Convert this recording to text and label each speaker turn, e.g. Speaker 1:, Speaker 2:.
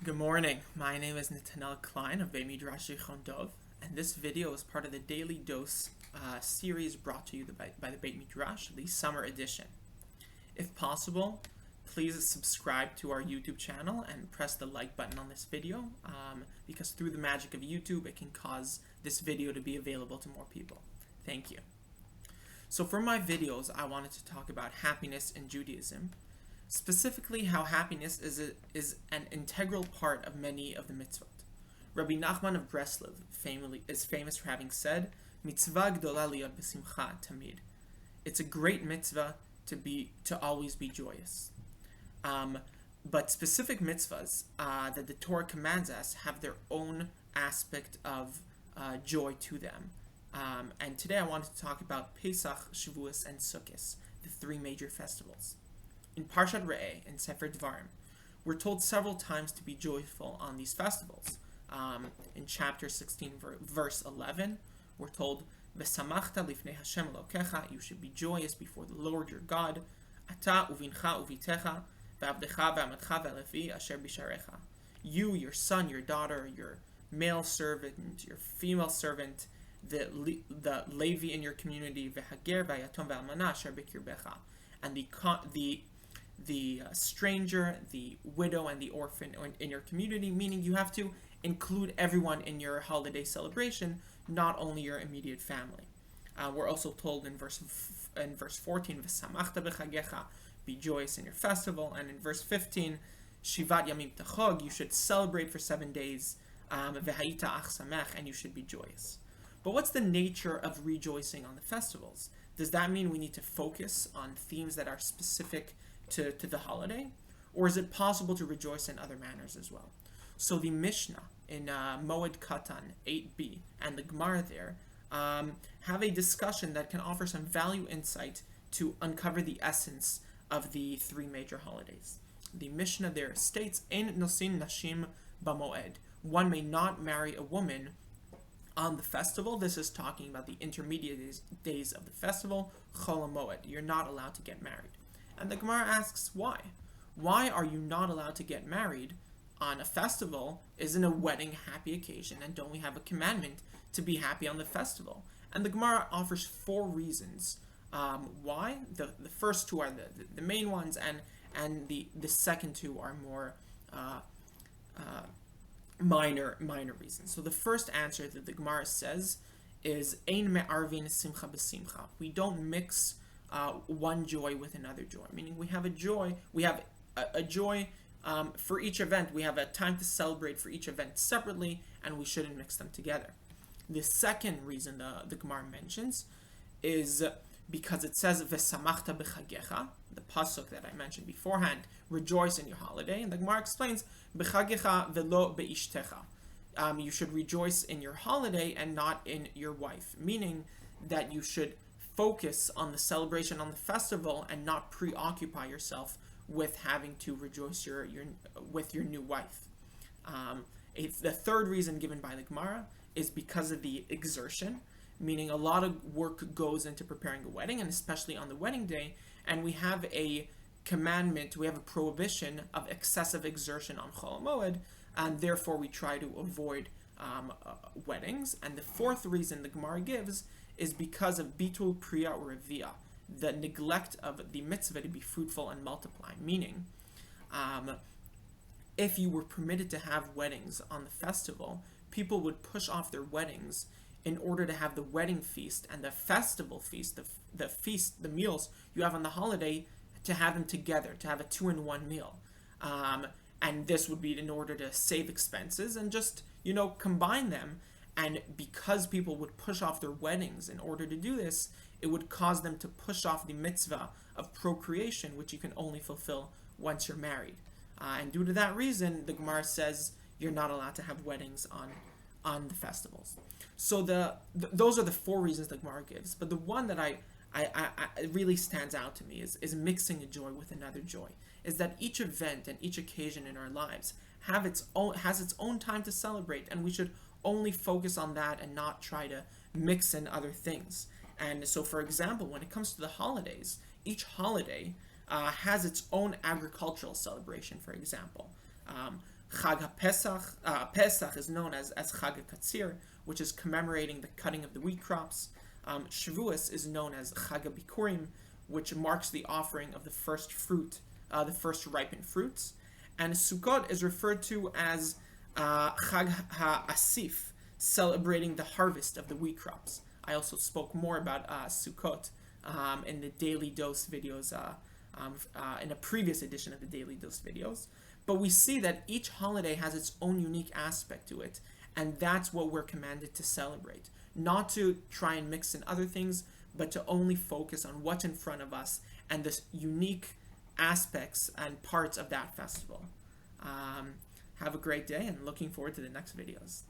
Speaker 1: Good morning. My name is Netanel Klein of Beit Midrash Zichron Dov, and this video is part of the Daily Dose series brought to you by the Beit Midrash, the summer edition. If possible, please subscribe to our YouTube channel and press the like button on this video, because through the magic of YouTube, it can cause this video to be available to more people. Thank you. So for my videos, I wanted to talk about happiness in Judaism, specifically how happiness is an integral part of many of the mitzvot. Rabbi Nachman of Breslov is famous for having said, "Mitzvah gdola liot b'simcha tamid." It's a great mitzvah to always be joyous. But specific mitzvahs that the Torah commands us have their own aspect of joy to them. And today I wanted to talk about Pesach, Shavuot, and Sukkot, the three major festivals. In Parshat Re'eh, in Sefer Dvarim, we're told several times to be joyful on these festivals. In chapter 16, verse 11, we're told, "V'samachta lifnei Hashem Elokecha," you should be joyous before the Lord your God. "Ata uvincha uvitecha, v'avdecha v'amatcha v'levi asher bisharecha." You, your son, your daughter, your male servant, your female servant, the Levi in your community, v'hager v'yatom v'almana asher b'kirbecha, and the stranger, the widow, and the orphan in your community, meaning you have to include everyone in your holiday celebration, not only your immediate family. We're also told in verse 14, "V'samachta b'chagecha," be joyous in your festival, and in verse 15, "Shivat yamim tachog," you should celebrate for 7 days, "V'hayita ach samech," and you should be joyous. But what's the nature of rejoicing on the festivals? Does that mean we need to focus on themes that are specific to the holiday? Or is it possible to rejoice in other manners as well? So the Mishnah in Moed Katan 8b and the Gemara there have a discussion that can offer some value insight to uncover the essence of the three major holidays. The Mishnah there states, "Ein nosin nashim b'moed." One may not marry a woman on the festival. This is talking about the intermediate days of the festival, Chol HaMoed. You're not allowed to get married. And the Gemara asks, why? Why are you not allowed to get married on a festival? Isn't a wedding a happy occasion? And don't we have a commandment to be happy on the festival? And the Gemara offers 4 reasons why. The first 2 are the main ones, and the second 2 are more minor reasons. So the first answer that the Gemara says is Ein me'arvin simcha b'simcha. We don't mix one joy with another joy, meaning we have a joy for each event. We have a time to celebrate for each event separately, and we shouldn't mix them together. The second reason the Gemara mentions is because it says "V'samachta b'chagecha," the pasuk that I mentioned beforehand, rejoice in your holiday, and the Gemara explains "B'chagecha velo be'ishtecha." You should rejoice in your holiday and not in your wife, meaning that you should focus on the celebration, on the festival, and not preoccupy yourself with having to rejoice with your new wife. The third reason given by the Gemara is because of the exertion, meaning a lot of work goes into preparing a wedding, and especially on the wedding day, and we have a commandment, we have a prohibition of excessive exertion on Chol HaMoed, and therefore we try to avoid weddings. And the fourth reason the Gemara gives is because of bitul priya or revia, the neglect of the mitzvah to be fruitful and multiply, meaning if you were permitted to have weddings on the festival, people would push off their weddings in order to have the wedding feast and the festival feast, the meals you have on the holiday, to have them together, to have a 2-in-1 meal. And this would be in order to save expenses and just, combine them. And because people would push off their weddings in order to do this, it would cause them to push off the mitzvah of procreation, which you can only fulfill once you're married. And due to that reason, the Gemara says you're not allowed to have weddings on the festivals. So those are the 4 reasons the Gemara gives. But the one that I really stands out to me is mixing a joy with another joy. Is that each event and each occasion in our lives has its own time to celebrate, and we should only focus on that and not try to mix in other things. And so, for example, when it comes to the holidays, each holiday has its own agricultural celebration, for example. Chag HaPesach, Pesach is known as Chag HaKatzir, which is commemorating the cutting of the wheat crops. Shavuot is known as Chag HaBikurim, which marks the offering of the first fruit, the first ripened fruits. And Sukkot is referred to as Chag HaAsif, celebrating the harvest of the wheat crops. I also spoke more about Sukkot in the Daily Dose videos, in a previous edition of the Daily Dose videos. But we see that each holiday has its own unique aspect to it, and that's what we're commanded to celebrate. Not to try and mix in other things, but to only focus on what's in front of us and the unique aspects and parts of that festival. Have a great day, and looking forward to the next videos.